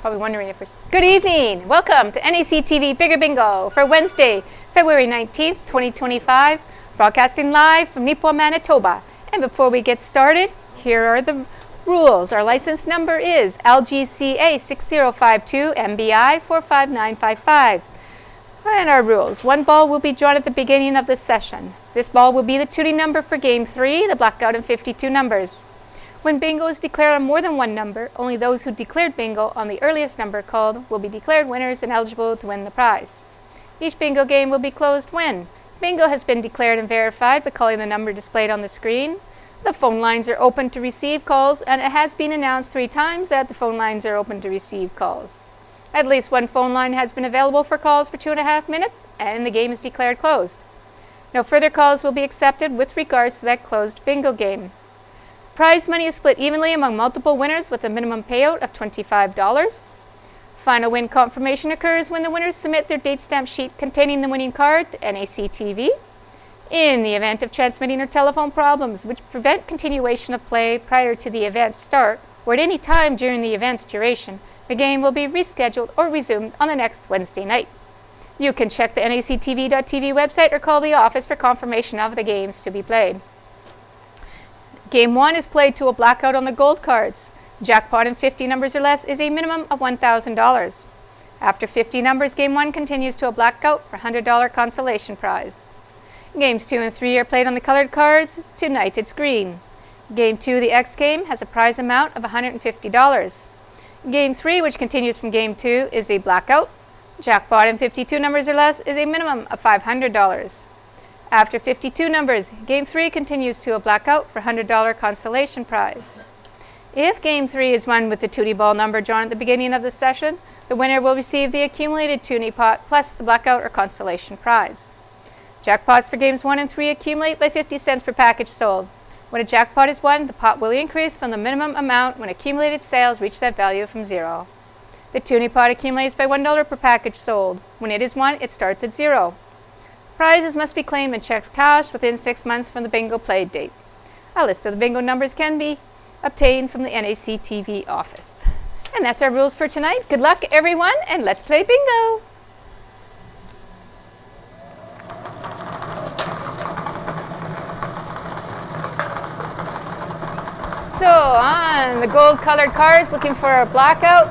Probably wondering if we're... Good evening! Welcome to NACTV Bigger Bingo for Wednesday, February 19th, 2025, broadcasting live from Nipawin, Manitoba. And before we get started, here are the rules. Our license number is LGCA 6052 MBI 45955. And our rules. One ball will be drawn at the beginning of the session. This ball will be the tuning number for Game 3, the blackout and 52 numbers. When bingo is declared on more than one number, only those who declared bingo on the earliest number called will be declared winners and eligible to win the prize. Each bingo game will be closed when bingo has been declared and verified by calling the number displayed on the screen. The phone lines are open to receive calls, and it has been announced 3 times that the phone lines are open to receive calls. At least one phone line has been available for calls for 2.5 minutes, and the game is declared closed. No further calls will be accepted with regards to that closed bingo game. Prize money is split evenly among multiple winners with a minimum payout of $25. Final win confirmation occurs when the winners submit their date stamp sheet containing the winning card to NACTV. In the event of transmitting or telephone problems which prevent continuation of play prior to the event's start or at any time during the event's duration, the game will be rescheduled or resumed on the next Wednesday night. You can check the NACTV.tv website or call the office for confirmation of the games to be played. Game 1 is played to a blackout on the gold cards. Jackpot in 50 numbers or less is a minimum of $1,000. After 50 numbers, Game 1 continues to a blackout for $100 consolation prize. Games 2 and 3 are played on the colored cards. Tonight it's green. Game 2, the X game, has a prize amount of $150. Game 3, which continues from Game 2, is a blackout. Jackpot in 52 numbers or less is a minimum of $500. After 52 numbers, Game 3 continues to a blackout for $100 consolation prize. If Game 3 is won with the toonie ball number drawn at the beginning of the session, the winner will receive the accumulated toonie pot plus the blackout or consolation prize. Jackpots for Games 1 and 3 accumulate by 50 cents per package sold. When a jackpot is won, the pot will increase from the minimum amount when accumulated sales reach that value from 0. The toonie pot accumulates by $1 per package sold. When it is won, it starts at 0. Prizes must be claimed and checks cashed within 6 months from the bingo play date. A list of the bingo numbers can be obtained from the NACTV office. And that's our rules for tonight. Good luck, everyone, and let's play bingo. So on the gold-colored cards, looking for a blackout.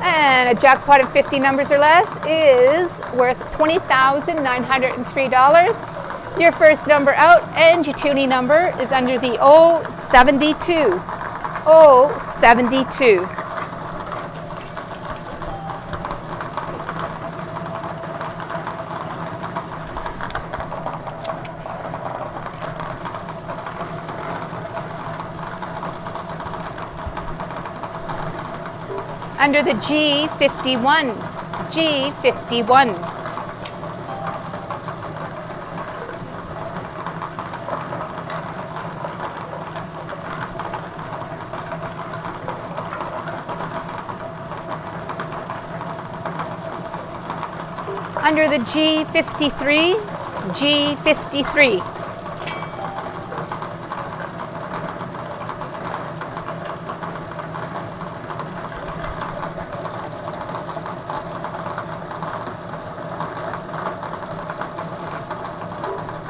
And a jackpot of 50 numbers or less is worth $20,903. Your first number out and your toonie number is under the 072. 072. Under the G51, G51. Under the G53, G53.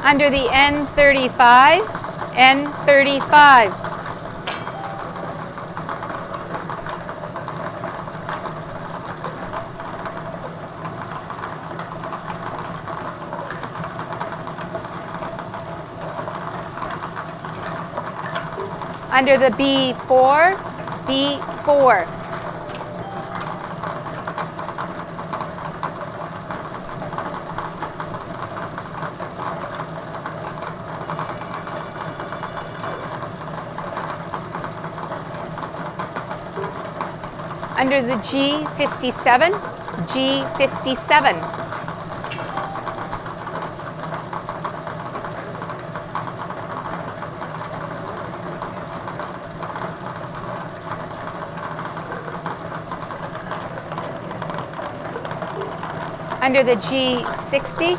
Under the N35, N35. Under the B4, B4. Under the G57, G57. Under the G60,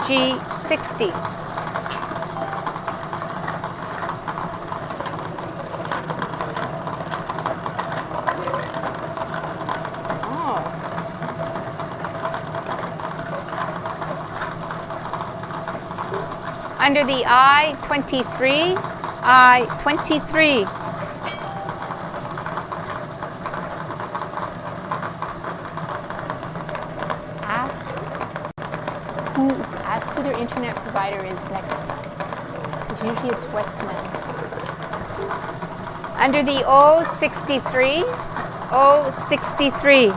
G60. Under the I-23, I-23. Ask who their internet provider is next time, because usually it's Westman. Under the O-63, O-63.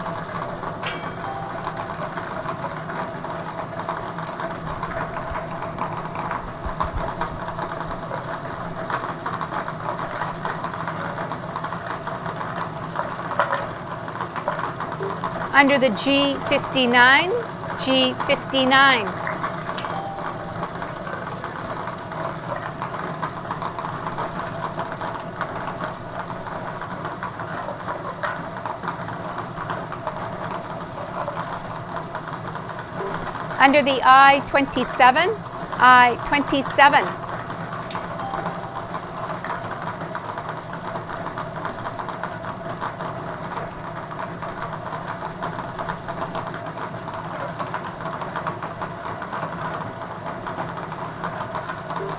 Under the G59, G59. Under the I-27, I-27.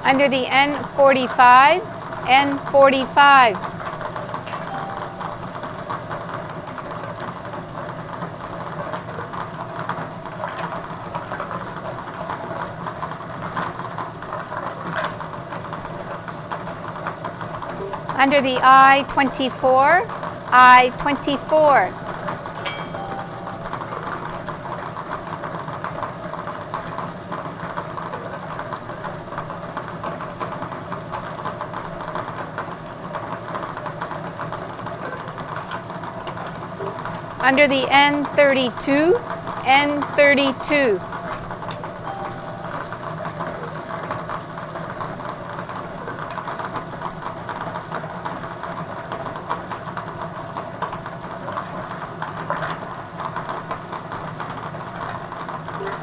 Under the N45, N45. Under the I-24, I-24. Under the N32, N32.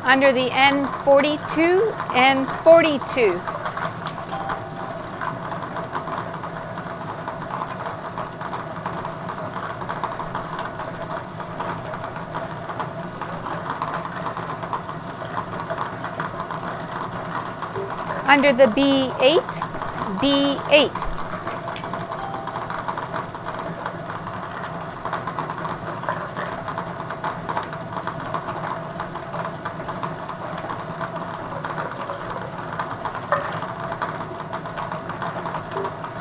Under the N42, N42. Under the B8, B8.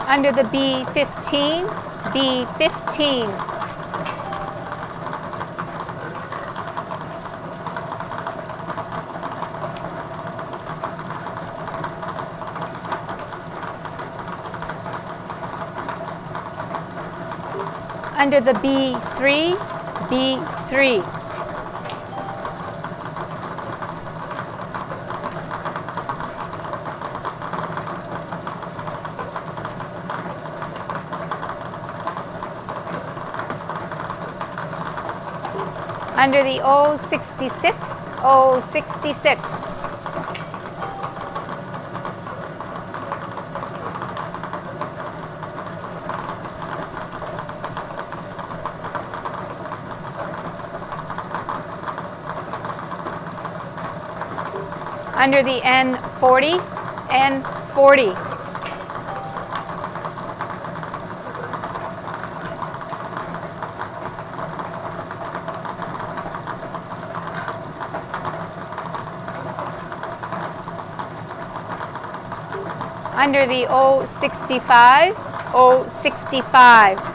Under the B15, B15. Under the B3, B3. Under the O66, O66. Under the N40, N40. Under the O65, O65.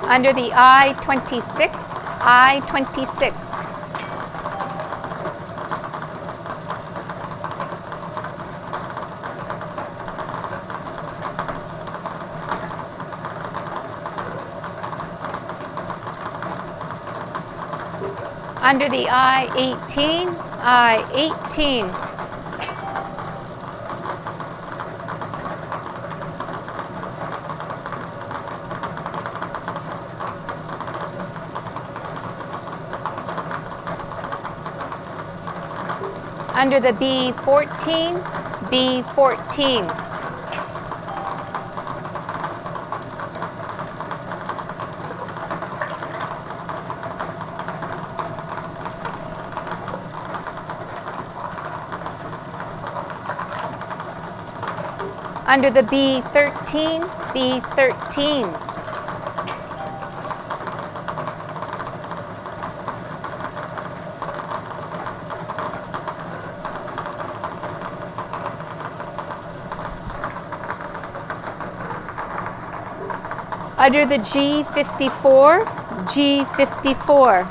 Under the I-26, I-26. Under the I-18, I-18. Under the B14, B14. Under the B13, B13. Under the G54, G54.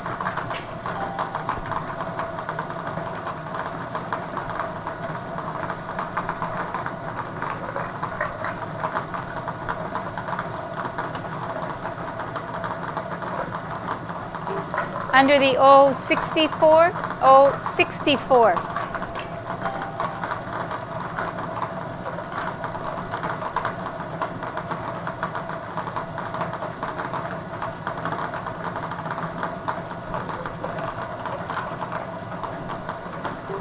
Under the O64, O64.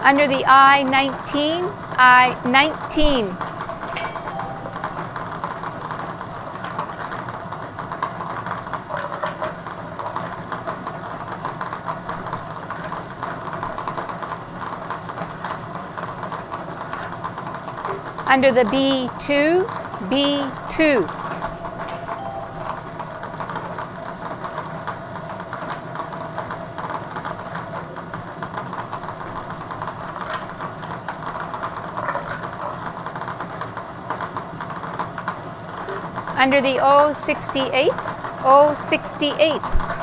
Under the I-19, I-19. Under the B2, B2. Under the O68, O68.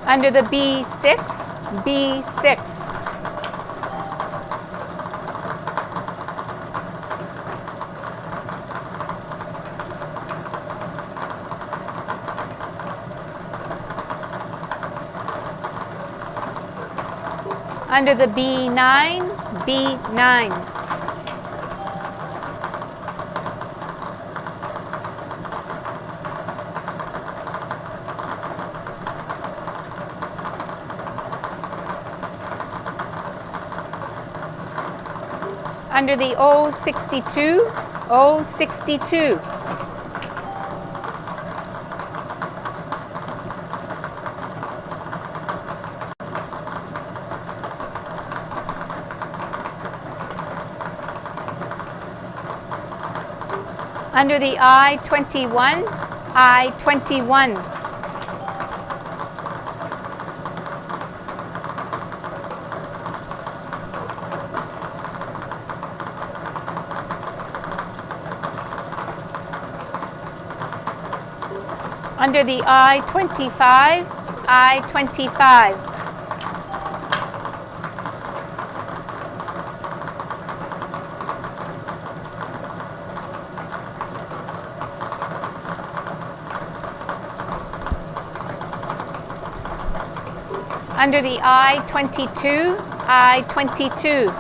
Under the B6, B6. Under the B9, B9. Under the O62, O62. Under the I-21, I-21. Under the I-25, I-25. Under the I-22, I-22.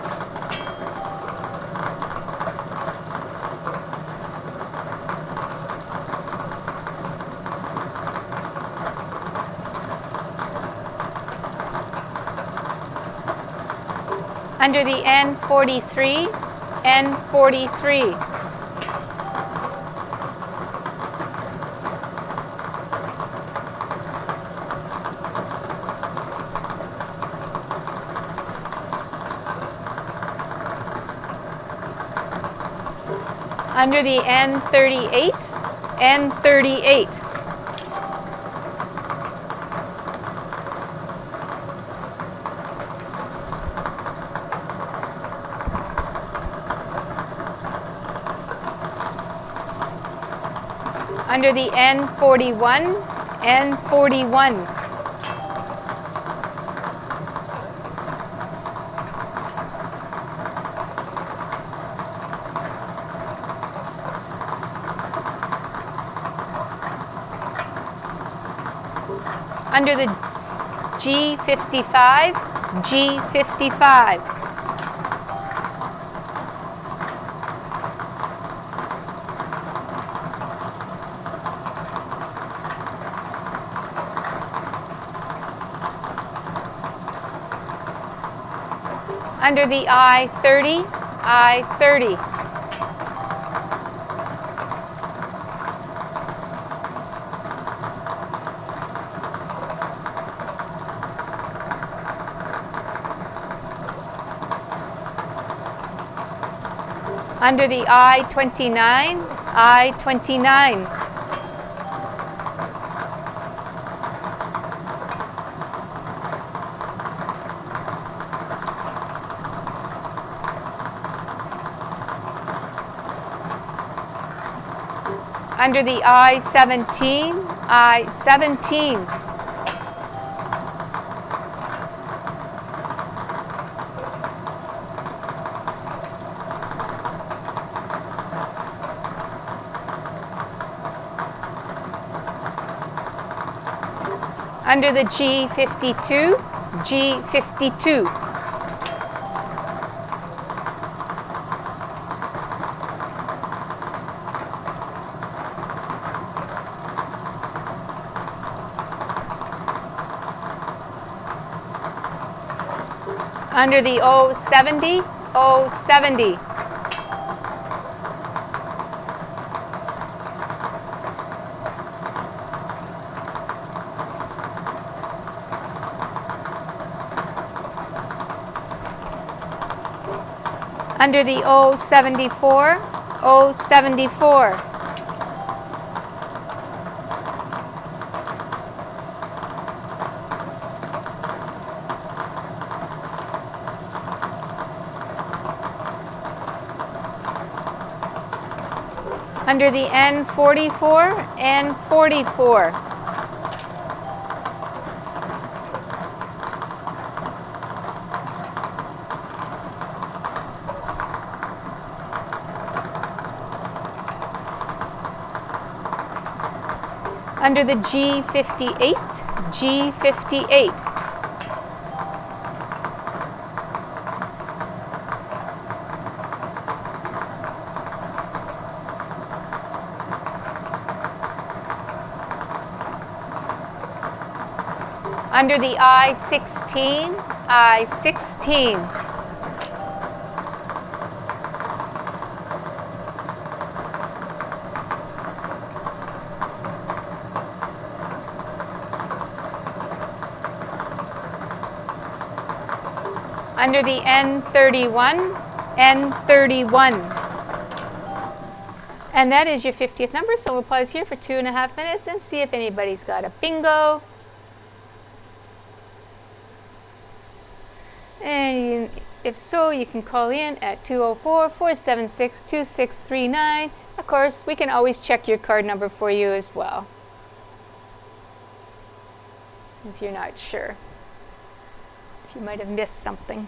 Under the N43, N43. Under the N38, N38. Under the N41, N41. Under the G55, G55. Under the I-30, I-30. Under the I-29, I-29. Under the I-17, I-17. Under the G52, G52. Under the O70, O70. Under the O74, O74. Under the N44, N44. Under the G58, G58. Under the I-16, I-16. Under the N31, N31. And that is your 50th number, so we'll pause here for 2.5 minutes and see if anybody's got a bingo. And if so, you can call in at 204-476-2639. Of course, we can always check your card number for you as well, if you're not sure. If you might have missed something.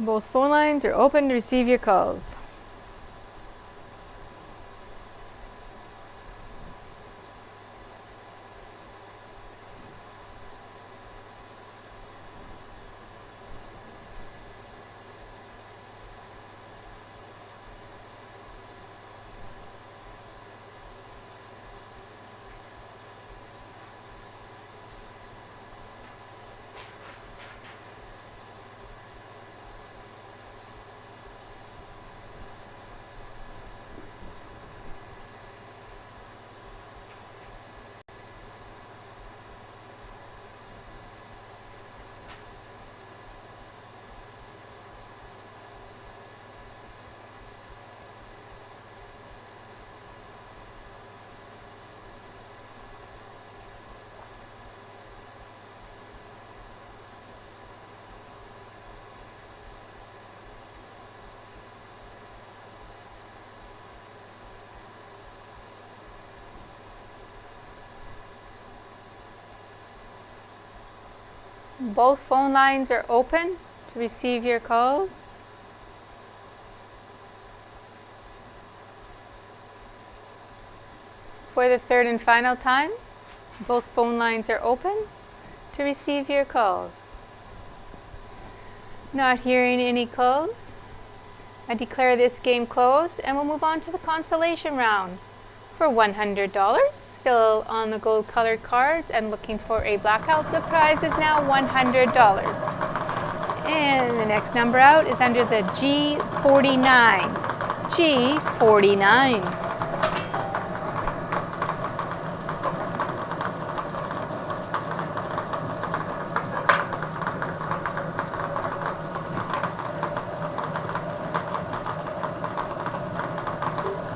Both phone lines are open to receive your calls. Both phone lines are open to receive your calls. For the third and final time, both phone lines are open to to receive your calls. Not hearing any calls. I declare this game closed, and we'll move on to the consolation round for $100. Still on the gold colored cards and looking for a blackout. The prize is now $100. And the next number out is under the G49. G49.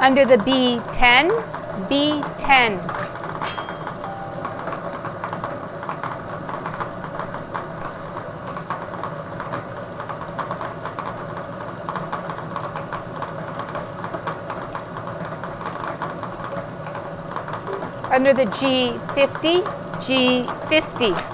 Under the B10, B10. Under the G50, G50.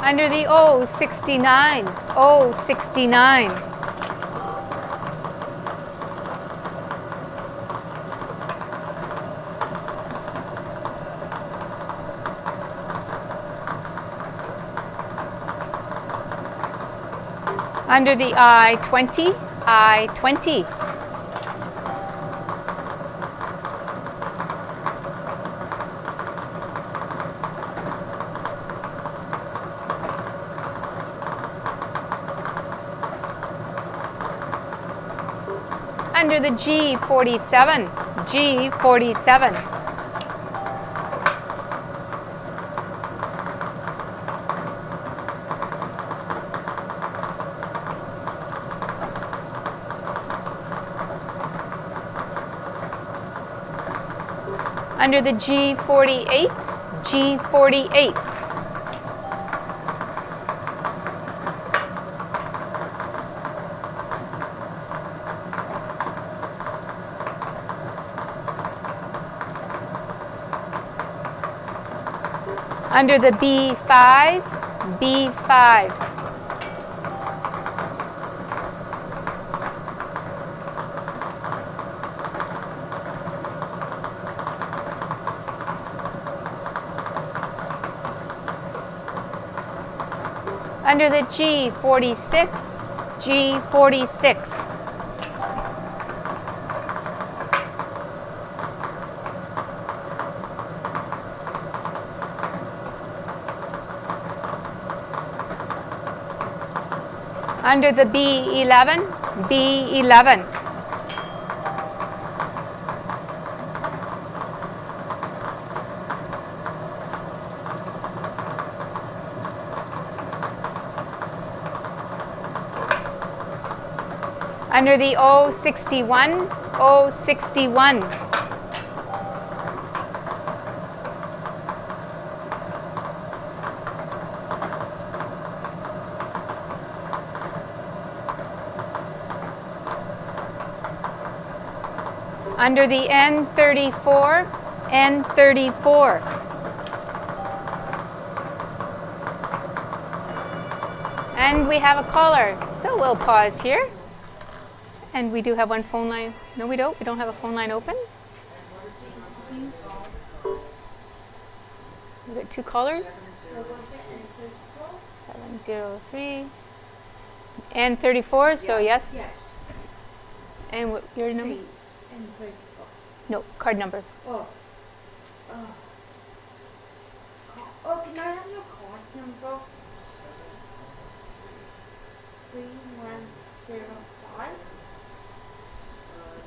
Under the O69, O69. Under the I20, I20. Under the G47, G47. Under the G48, G48. Under the B5, B5. Under the G46, G46. Under the B11, B11. Under the O61, O61. Under the N34, N34. And we have a caller, so we'll pause here. And we do have one phone line. No, we don't. We don't have a phone line open. We've got two callers. 703. N34, so yes. And what your number? No, card number. Oh, can I have your card number? 3105.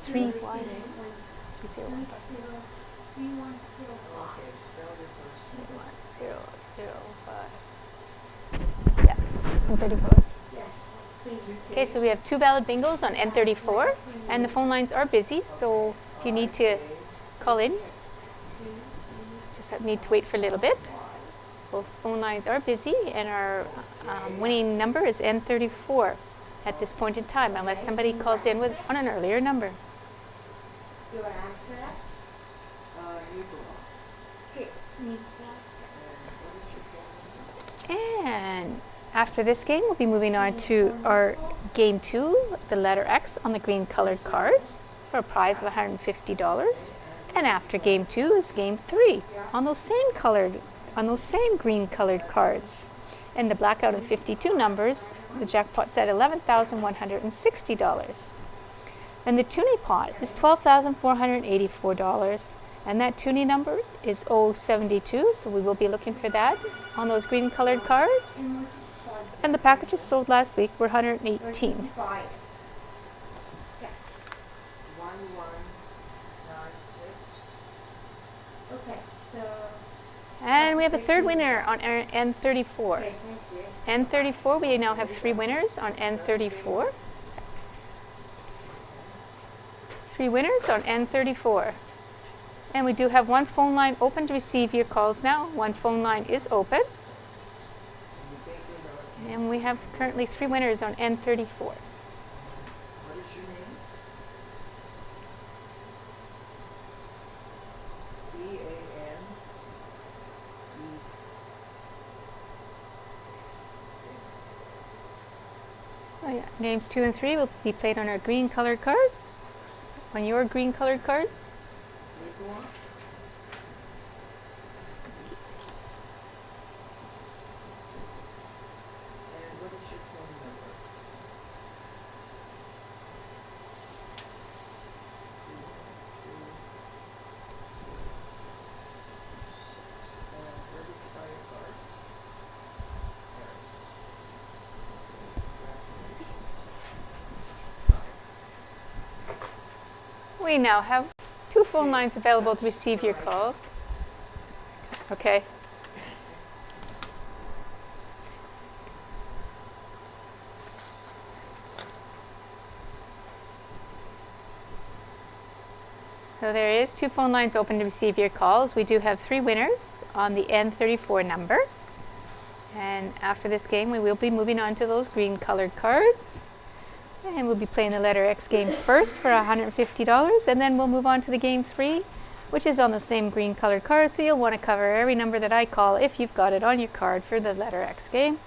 3105. 3105. Yeah, N34. Okay, so we have two valid bingos on N34, and the phone lines are busy, so if you need to call in, just need to wait for a little bit. Both phone lines are busy, and our winning number is N34 at this point in time, unless somebody calls in on an earlier number. Your address? And after this game, we'll be moving on to our game 2, the letter X on the green colored cards for a prize of $150. And after game 2 is game 3 on those same green colored cards. And the blackout of 52 numbers, the jackpot's at $11,160. And the toonie pot is $12,484. And that toonie number is 072, so we will be looking for that on those green colored cards. And the packages sold last week were 118. Okay, so And we have a third winner on N34. N34, we now have 3 winners on N34. 3 winners on N34. And we do have one phone line open to receive your calls now. One phone line is open. And we have currently 3 winners on N34. What is your name? B-A-N. Oh yeah. Names 2 and 3 will be played on our green colored cards. On your green colored cards. And what is your phone number? 2, 2, 6, and where did you buy your cards? Congratulations. We now have 2 phone lines available to receive your calls. Okay. So there is 2 phone lines open to receive your calls. We do have 3 winners on the N34 number. And after this game, we will be moving on to those green colored cards. And we'll be playing the letter X game first for $150. And then we'll move on to the game 3, which is on the same green colored card. So you'll want to cover every number that I call if you've got it on your card for the letter X game.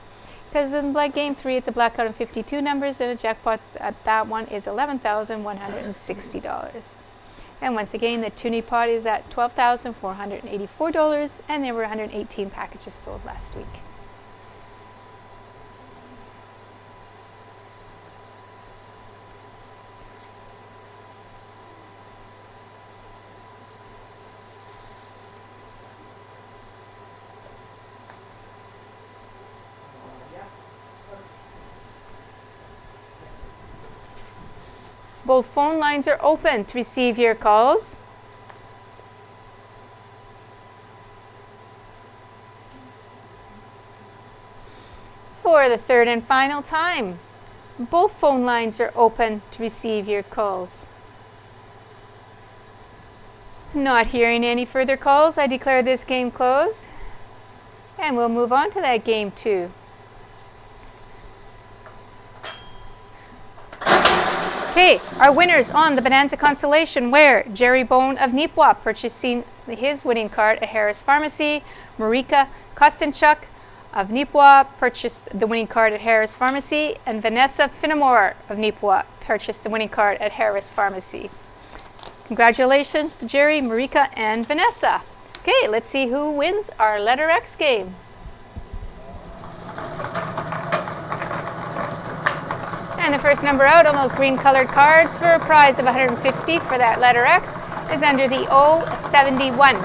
Because in game 3, it's a blackout of 52 numbers, and the jackpot at that one is $11,160. And once again, the toonie pot is at $12,484, and there were 118 packages sold last week. Both phone lines are open to receive your calls. For the third and final time, both phone lines are open to receive your calls. Not hearing any further calls, I declare this game closed. And we'll move on to that game 2. Okay, our winners on the Bonanza Constellation were Jerry Bone of Nipwa purchasing his winning card at Harris Pharmacy. Marika Kostenchuk of Nipwa purchased the winning card at Harris Pharmacy. And Vanessa Finamore of Nipwa purchased the winning card at Harris Pharmacy. Congratulations to Jerry, Marika, and Vanessa. Okay, let's see who wins our letter X game. And the first number out on those green colored cards for a prize of $150 for that letter X is under the 071.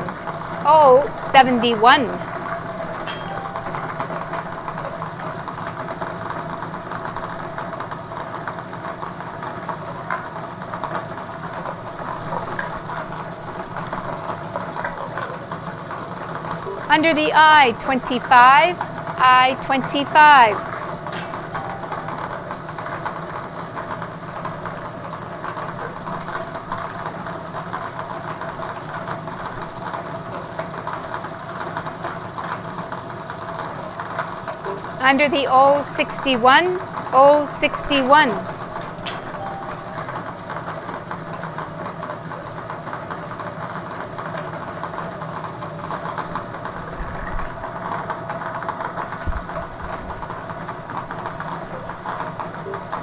071. Under the I-25, I-25. Under the 061, 061.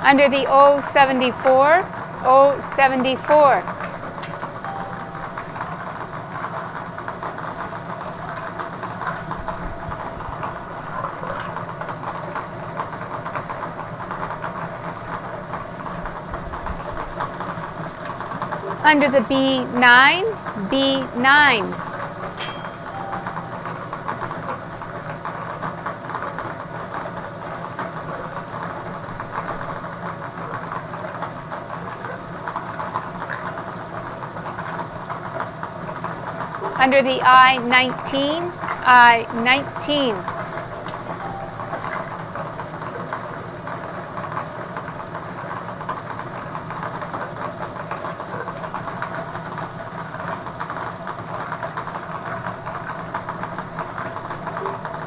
Under the O74, O74. Under the B9, B9. Under the I-19, I-19.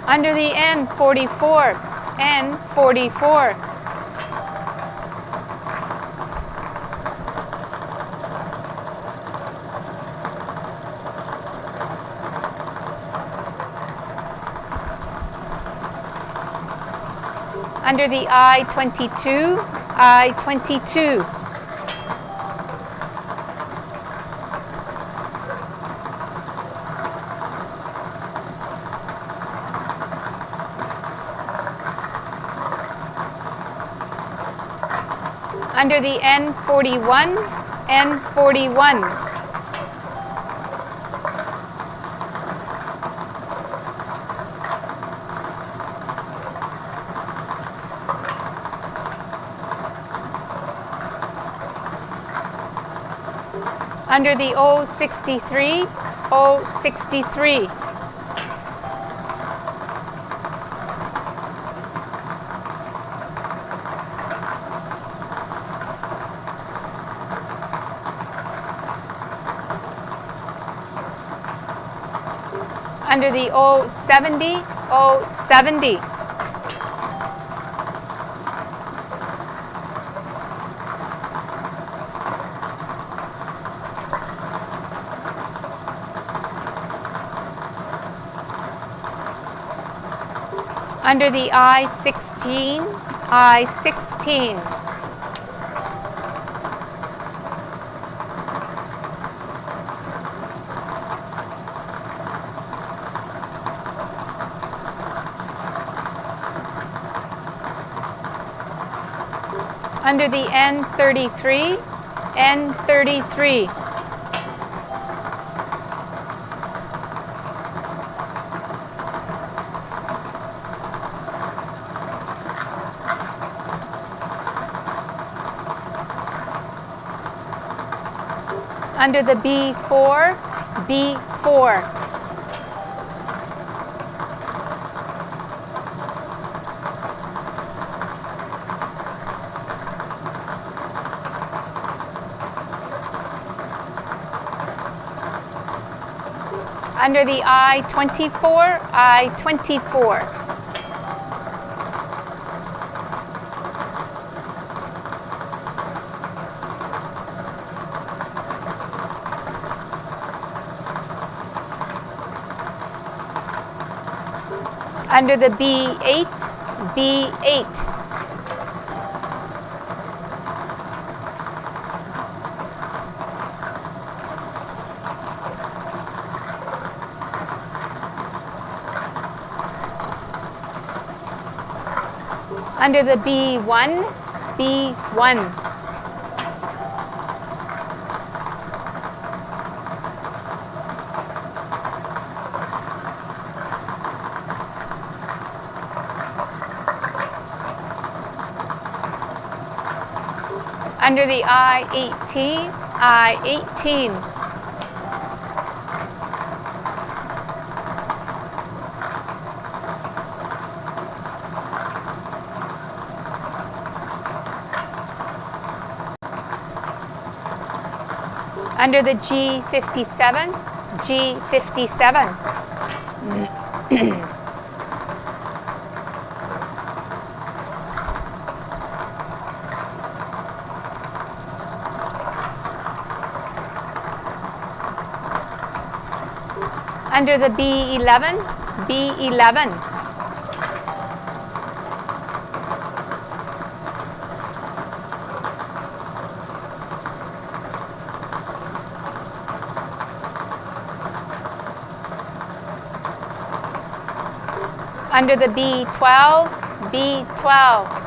Under the N44, N44. Under the I-22, I-22. Under the N41, N41. Under the O63, O63. Under the O70, O70. Under the I-16, I-16. Under the N33, N33. Under the B4, B4. Under the I-24, I-24. Under the B8, B8. Under the B1, B1. Under the I-18, I-18. Under the G57, G57. Under the B11, B11. Under the B12, B12.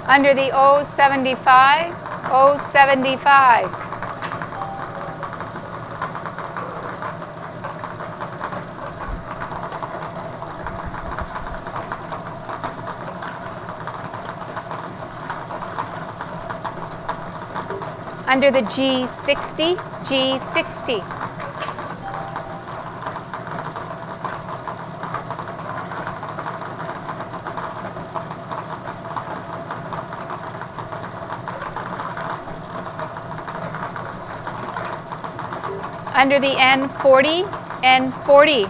Under the O75, O75. Under the G60, G60. Under the N40, N40.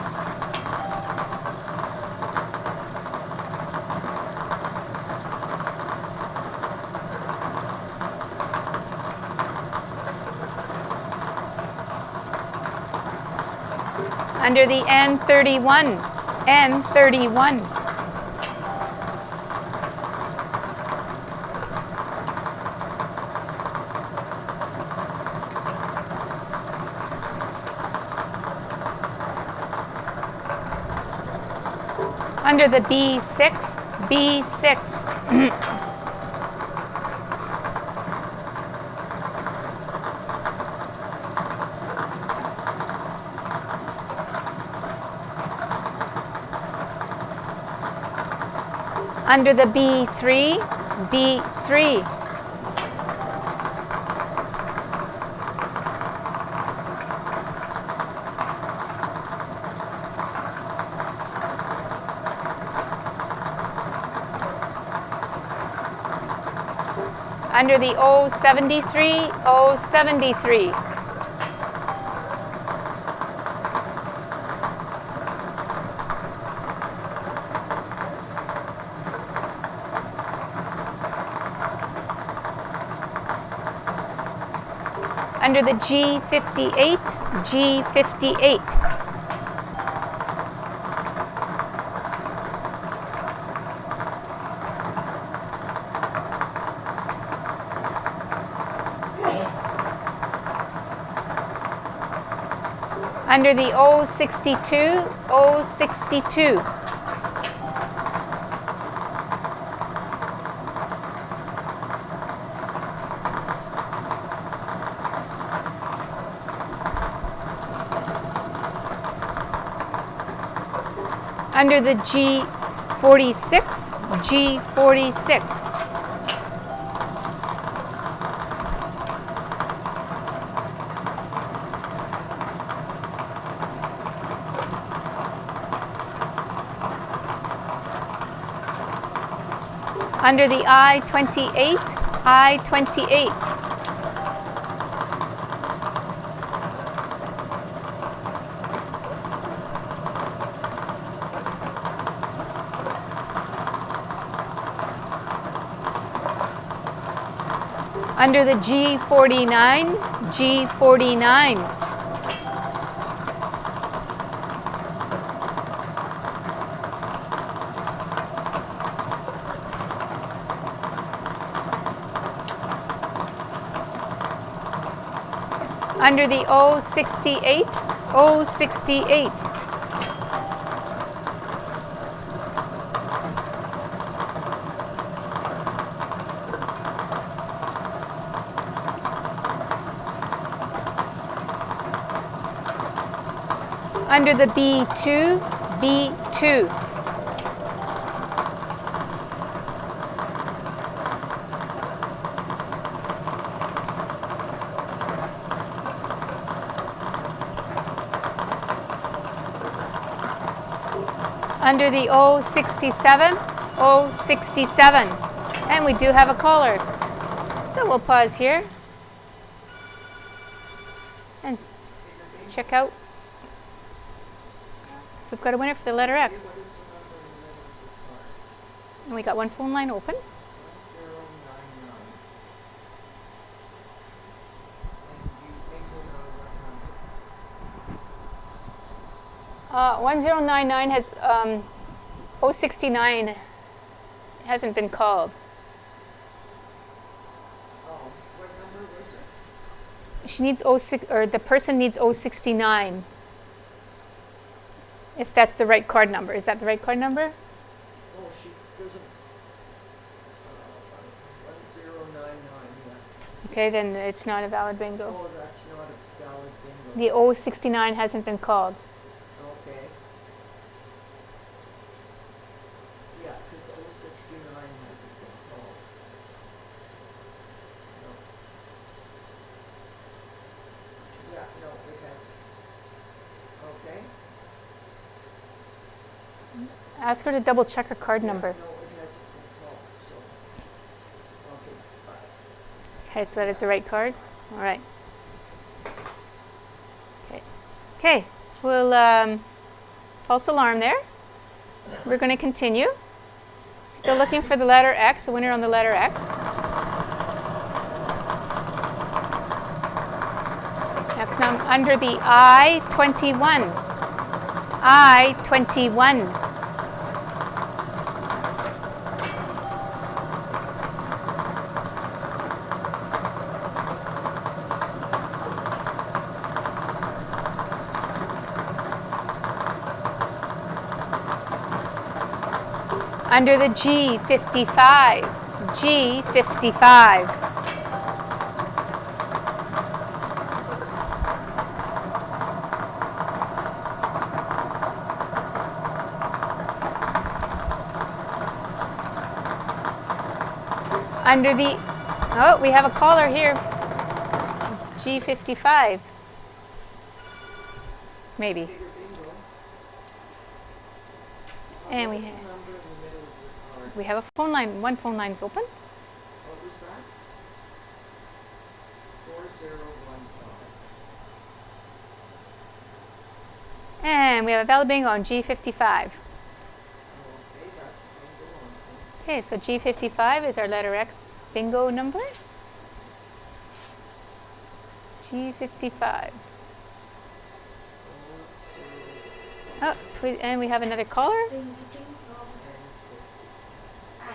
Under the N31, N31. Under the B6, B6. Under the B3, B3. Under the O73, O73. Under the G58, G58. Under the O62, O62. Under the G46, G46. Under the I28, I28. Under the G49, G49. Under the O68, O68. Under the B2, B2. Under the O67, O67. And we do have a caller. So we'll pause here and check out if we've got a winner for the letter X. And we got one phone line open. 1099 has 069 hasn't been called. Oh, what number was it? She needs 06, or the person needs 069. If that's the right card number. Is that the right card number? Oh, she doesn't. 1099, yeah. Okay, then it's not a valid bingo. Oh, that's not a valid bingo. The 069 hasn't been called. Okay. Yeah, because 069 hasn't been called. No. Yeah, no, it hasn't. Okay. Ask her to double check her card number. No, it hasn't been called, so. Okay, bye. Okay, so that is the right card? All right. Okay, okay. We'll, false alarm there. We're going to continue. Still looking for the letter X, a winner on the letter X. Next number under the I-21. I-21. Under the G55. G55. Under the, oh, we have a caller here. G55. Maybe. Bigger bingo. And we What's have. the number in the middle of your card? We have a phone line. One phone line is open. What was that? 4015. And we have a valid bingo on G55. Okay, that's bingo on. Okay, so G55 is our letter X bingo number. G55. Oh, and we have another caller. Ding, ding, ding, dong. Hi.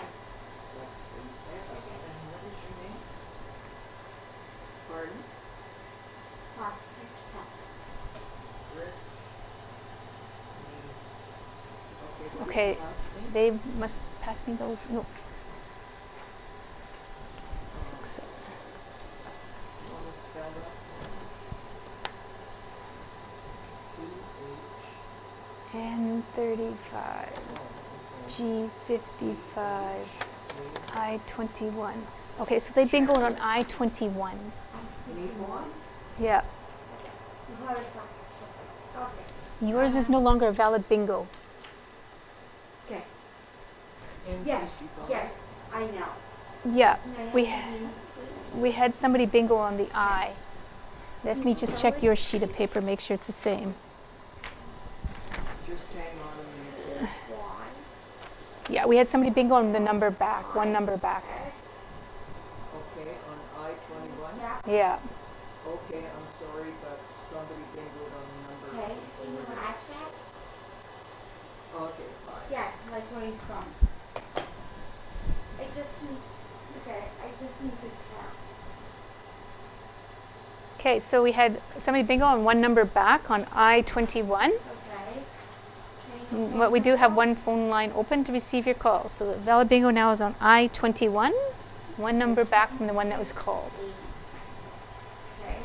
That's the X, and what is your name? Pardon? 5, 6, 7. Rick? Okay, what is Okay, the last name? they must pass me those. No. 6, 7. You want to spell that? And 35. G55. I-21. Okay, so they bingoed on I-21. Need one? Yeah. You have it from- Okay. Yours is no longer a valid bingo. Okay. And Yes, 55? yes, I know. Yeah, May I we have you, please? we had somebody bingo on the I. Let me just check your sheet of paper, make sure it's the same. Just hang on a minute. Why? Yeah, we had somebody bingo on the number back, one number back. Okay, on I-21? Yeah. Yeah. Okay, I'm sorry, but somebody bingoed on the number. Okay, can you over match that? there. Okay, fine. Yes, like where he's from. I just need, okay, I just need to count. Okay, so we had somebody bingo on one number back on I-21. Okay. But we do have one phone line open to receive your call. So the valid bingo now is on I-21, one number back from the one that was called. Okay.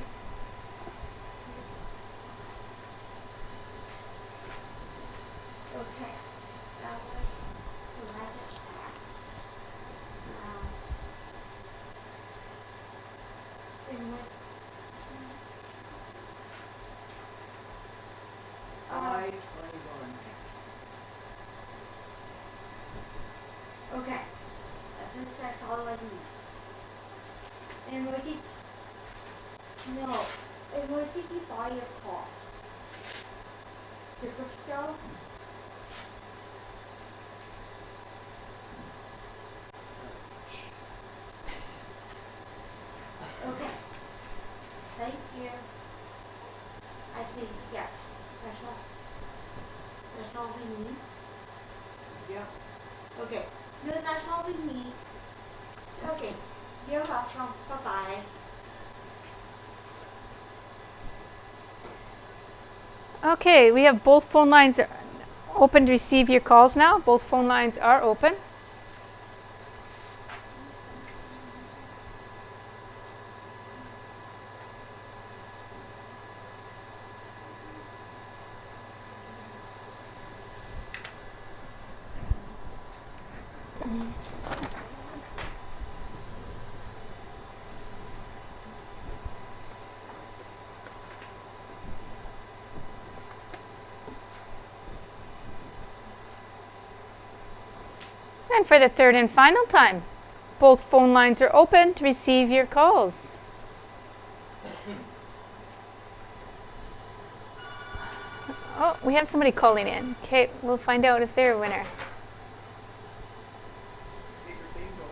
Okay. That was 11 back. And what? I-21. Okay. I think that's all I need. And what did, no, and what did you buy your car? Superstore? Okay. Thank you. I think, yeah, that's all. That's all we need. Yeah. Okay, No, that's all we need. Okay. You're welcome. Bye-bye. Okay, we have both phone lines open to receive your calls now. Both phone lines are open. And for the third and final time, both phone lines are open to receive your calls. Oh, we have somebody calling in. Okay, we'll find out if they're a winner. Bigger bingo.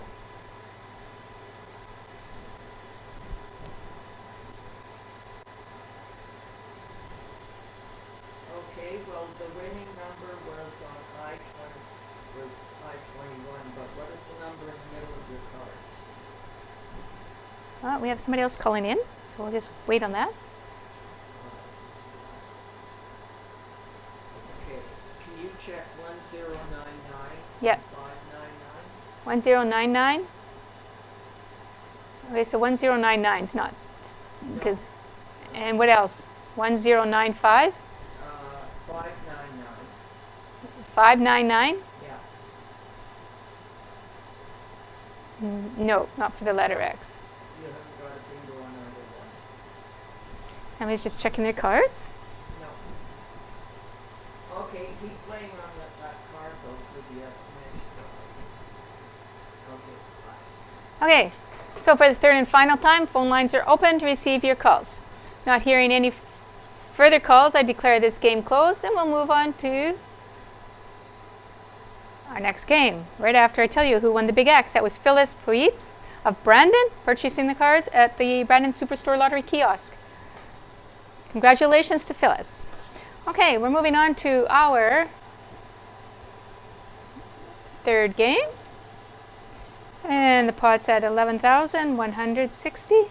Okay, well, the winning number was on I-21, but what is the number in the middle of your cards? Well, we have somebody else calling in, so we'll just wait on that. Okay, can you check 1099? Yep. 599? 1099. Okay, so 1099 is not, because, and what else? 1095, 599. 599. Yeah. No, not for the letter X. You haven't got a bingo on either one. Somebody's just checking their cards. No. Okay, keep playing on that card though for the next prize. Okay, bye. Okay, so for the third and final time, phone lines are open to receive your calls. Not hearing any further calls, I declare this game closed, and we'll move on to our next game. Right after I tell you who won the Big X, that was Phyllis Puips of Brandon, purchasing the cards at the Brandon Superstore Lottery kiosk. Congratulations to Phyllis. Okay, we're moving on to our third game. And the pot's at 11,160.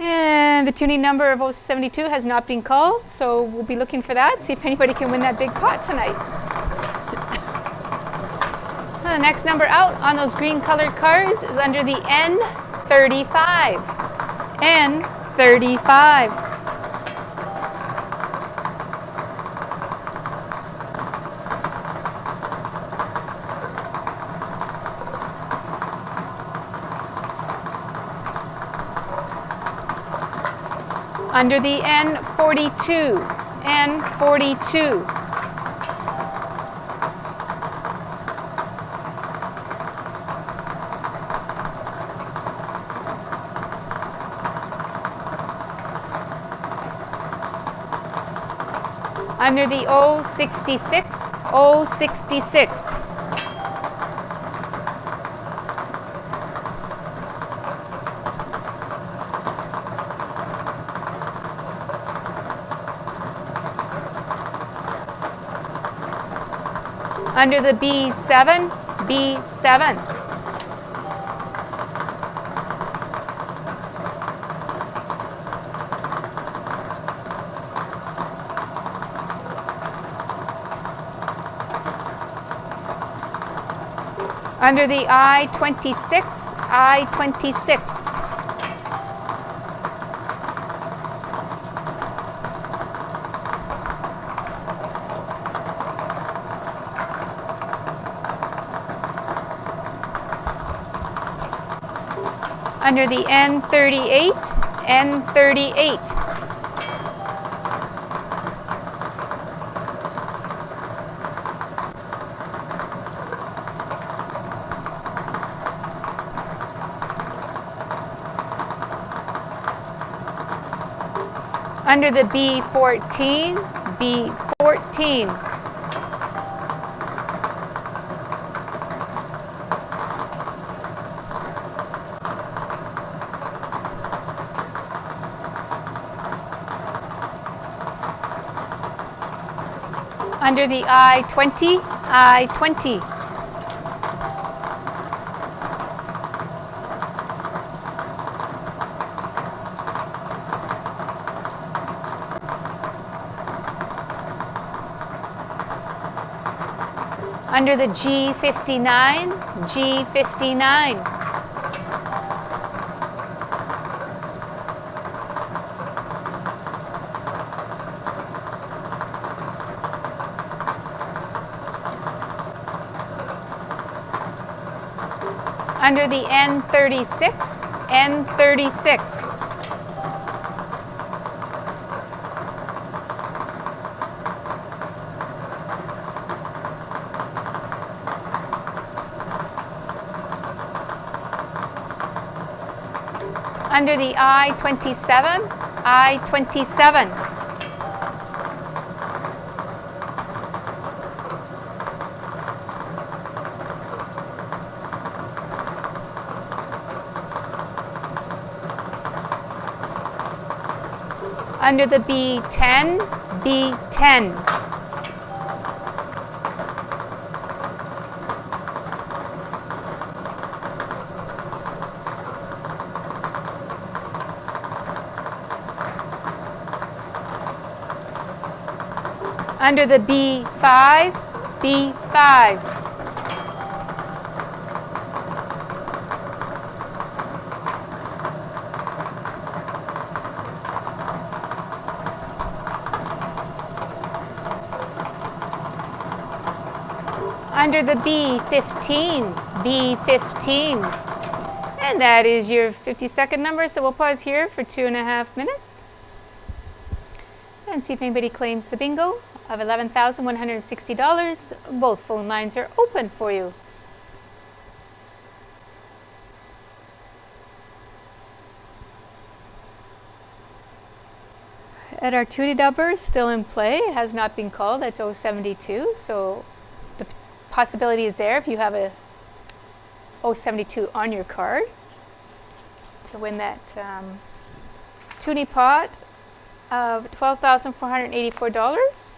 And the tuning number of 072 has not been called, so we'll be looking for that, see if anybody can win that big pot tonight. So the next number out on those green colored cards is under the N35. N35. Under the N42, N42. Under the O66, O66. Under the B7, B7. Under the I-26, I-26. Under the N38, N38. Under the B14, B14. Under the I-20, I-20. Under the G59, G59. Under the N36, N36. Under the I-27, I-27. Under the B10, B10. Under the B5, B5. Under the B15, B15. And that is your 50-second number, so we'll pause here for 2.5 minutes and see if anybody claims the bingo of $11,160. Both phone lines are open for you. And our Tootie number is still in play. It has not been called. That's 072, so the possibility is there if you have a 072 on your card to win that Toonie pot of $12,484.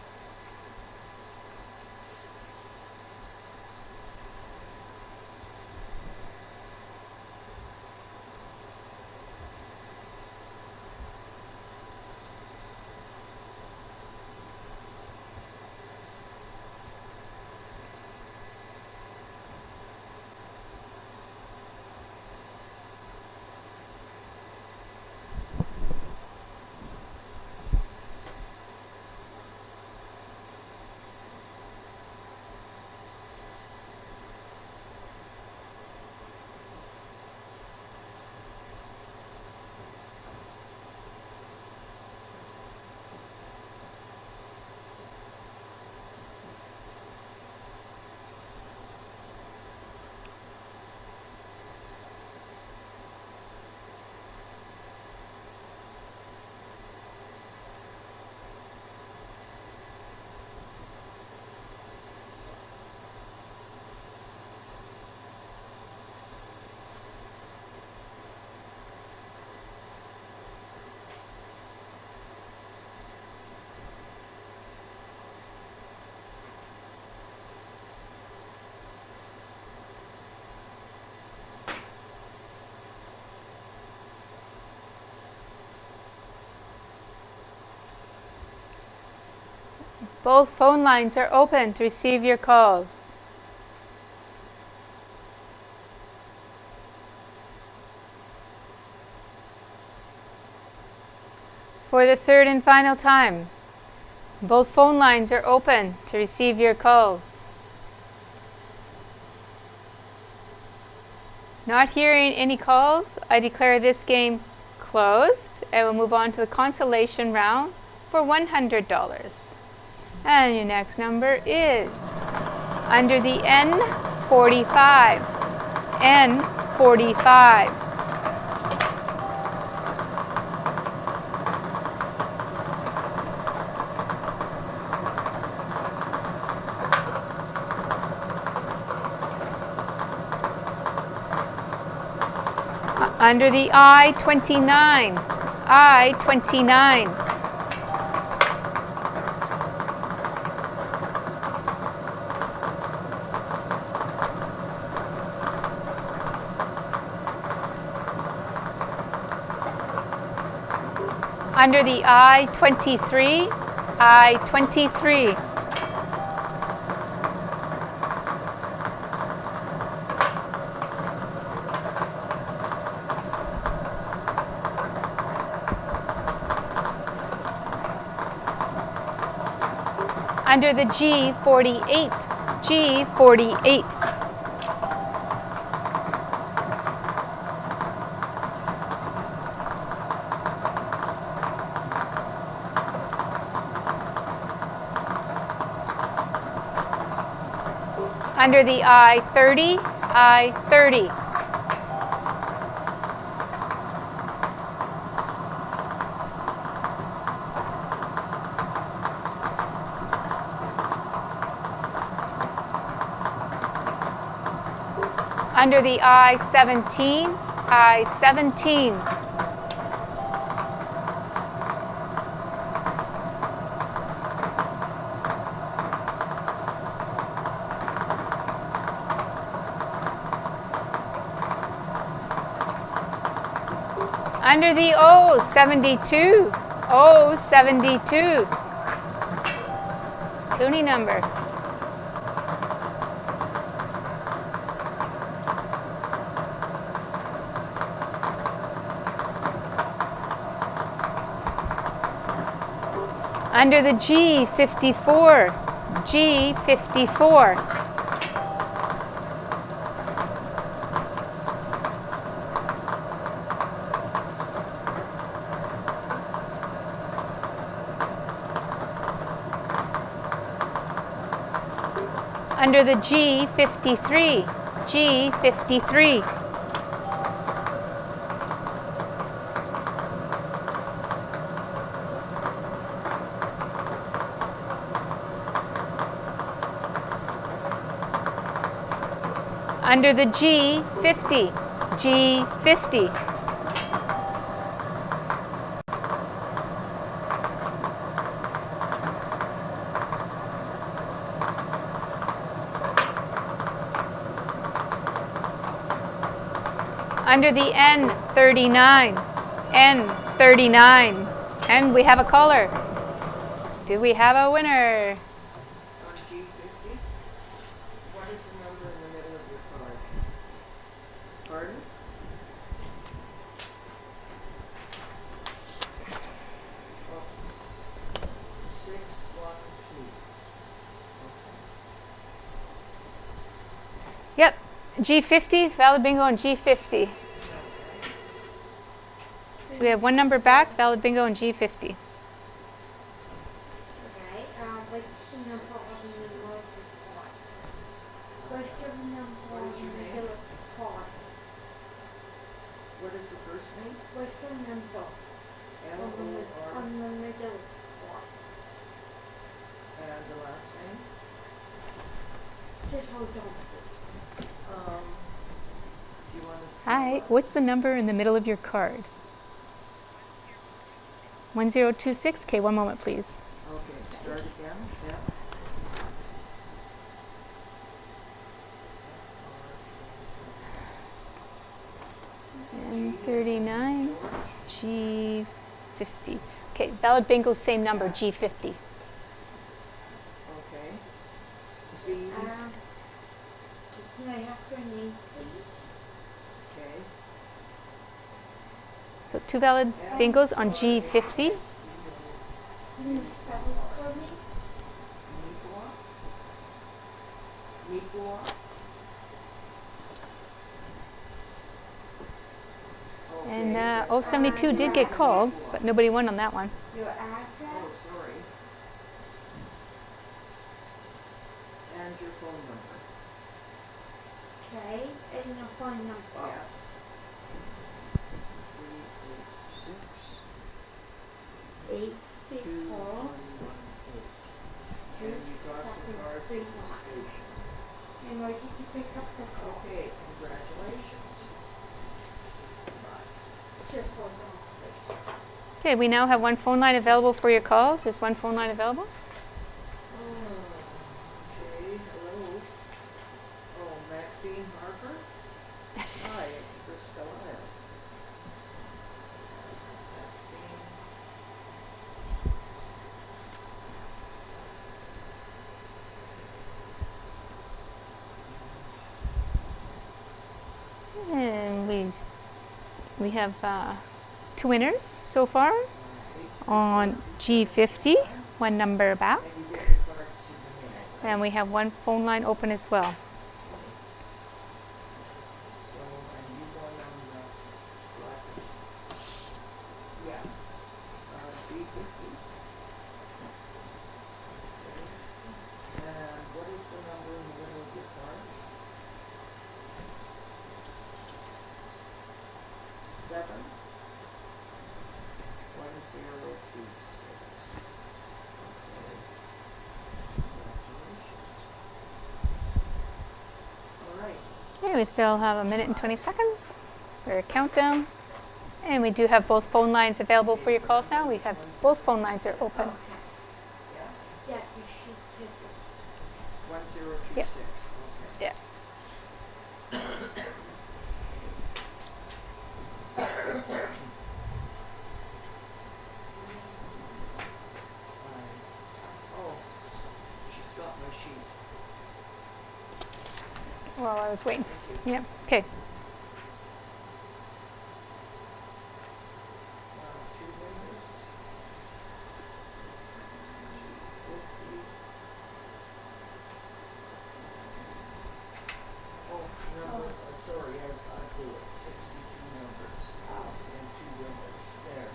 Both phone lines are open to receive your calls. For the third and final time, both phone lines are open to receive your calls. Not hearing any calls, I declare this game closed and we'll move on to the consolation round for $100. And your next number is under the N45, N45. Under the I-29, I-29. Under the I-23, I-23. Under the G48, G48. Under the I-30, I-30. Under the I-17, I-17. Under the O-72, O-72. Tuning number. Under the G54, G54. Under the G53, G53. Under the G50, G50. Under the N39, N39. And we have a caller. Do we have a winner? On G50, what is the number in the middle of your card? Pardon? Oh, 612. Yep, G50, valid bingo on G50. So we have one number back, valid bingo on G50. Okay, what's the number on the middle of the card? What's the number on the middle of the card? What is the first name? What's the number on the L-O-R, middle of the card? and the last name? Just hold on. Do you want to see? Hi, what's the number in the middle of your card? 1026, okay, one moment please. Okay, start again, yeah. N39, G50. Okay, valid bingo, same number, G50. Okay. C, Can I have your name, please? okay. So two valid bingos on G50. Can you spell it for me? Nicoa. And 072 did get called, but nobody won on that one. Your Oh, address? sorry. And your phone number. Okay, and your phone number. Yeah. 386 864 And you got the card to the station. And where did you pick up the call? Okay, congratulations. Just hold on. Okay, we now have one phone line available for your calls. Is one phone line available? Okay, hello. Oh, Maxine Harper? Hi, it's Chris Delisle. Maxine We have 2 winners so far on G50, 1 number back. And we have 1 phone line open as well. Okay, we still have 1 minute and 20 seconds for a countdown. And we do have both phone lines available for your calls now. We have both phone lines are open. Yeah, you should take it. 1026. Yeah. Okay. Yeah. Oh, she's got my sheet. While I was waiting. Thank you. Yeah. Okay. 2 winners. 50. Oh, number, sorry, I blew it. 62 numbers. And 2 winners. There.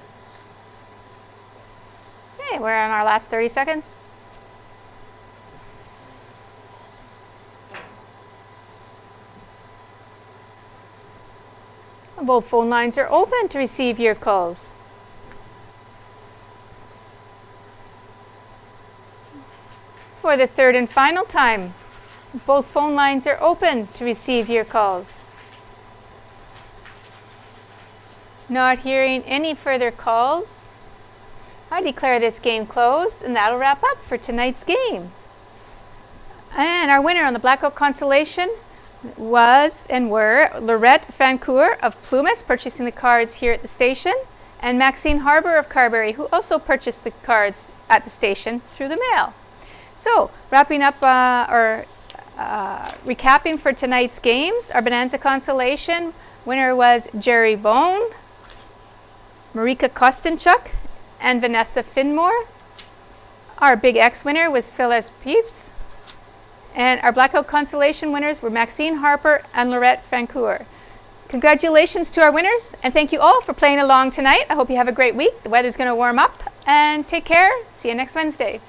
Okay, we're on our last 30 seconds. Both phone lines are open to receive your calls. For the 3rd and final time, both phone lines are open to receive your calls. Not hearing any further calls, I declare this game closed, and that'll wrap up for tonight's game. And our winner on the Blackout Constellation was and were Lorette Fancourt of Plumas, purchasing the cards here at the station, and Maxine Harbour of Carberry, who also purchased the cards at the station through the mail. So, wrapping up recapping for tonight's games, our Bonanza Constellation winner was Jerry Bone, Marika Kostenchuk, and Vanessa Finmore. Our Big X winner was Phyllis Peeps. And our Blackout Constellation winners were Maxine Harper and Lorette Fancourt. Congratulations to our winners, and thank you all for playing along tonight. I hope you have a great week. The weather's going to warm up, and take care. See you next Wednesday.